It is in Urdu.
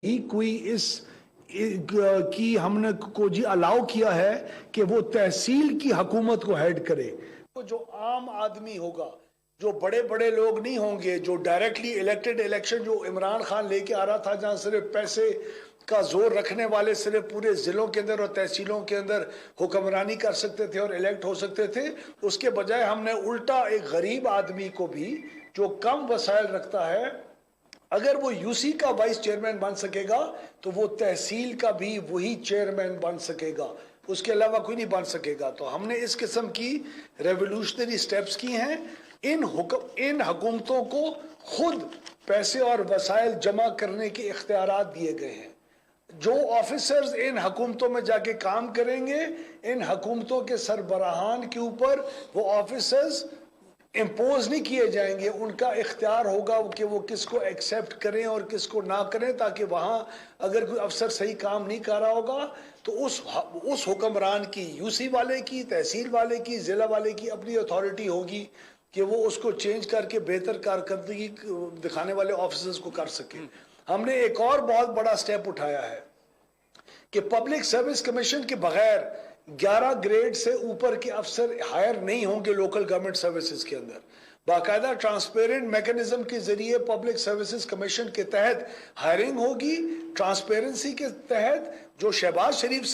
ہی کوئی اس کی ہم نے کو جی الاؤ کیا ہے کہ وہ تحصیل کی حکومت کو ہیڈ کرے. جو عام آدمی ہوگا، جو بڑے بڑے لوگ نہیں ہوں گے، جو ڈائریکٹلی الیکٹڈ الیکشن جو عمران خان لے کے آ رہا تھا، جہاں صرف پیسے کا زور رکھنے والے صرف پورے ضلعوں کے اندر اور تحصیلوں کے اندر حکمرانی کر سکتے تھے اور الیکٹ ہو سکتے تھے، اس کے بجائے ہم نے الٹا ایک غریب آدمی کو بھی جو کم وسائل رکھتا ہے، اگر وہ یو سی کا وائس چیئرمین بن سکے گا تو وہ تحصیل کا بھی وہی چیئرمین بن سکے گا، اس کے علاوہ کوئی نہیں بن سکے گا. تو ہم نے اس قسم کی ریولوشنری سٹیپس کی ہیں. ان حکومتوں کو خود پیسے اور وسائل جمع کرنے کے اختیارات دیے گئے ہیں. جو آفیسرز ان حکومتوں میں جا کے کام کریں گے، ان حکومتوں کے سربراہان کے اوپر وہ آفیسرز امپوز نہیں کیے جائیں گے. ان کا اختیار ہوگا کہ وہ کس کو ایکسیپٹ کریں اور کس کو نہ کریں، تاکہ وہاں اگر کوئی افسر صحیح کام نہیں کر رہا ہوگا تو اس حکمران کی، یو سی والے کی، تحصیل والے کی، ضلع والے کی اپنی اتھارٹی ہوگی کہ وہ اس کو چینج کر کے بہتر کارکردگی دکھانے والے آفیسرز کو کر سکیں. ہم نے ایک اور بہت بڑا سٹیپ اٹھایا ہے کہ پبلک سروس کمیشن کے بغیر 11 گریڈ سے اوپر کے افسر ہائر نہیں ہوں گے لوکل گورنمنٹ سروسز کے اندر. باقاعدہ ٹرانسپیرنٹ میکنزم کے ذریعے پبلک سروسز کمیشن کے تحت ہائرنگ ہوگی، ٹرانسپیرنسی کے تحت. جو شہباز شریف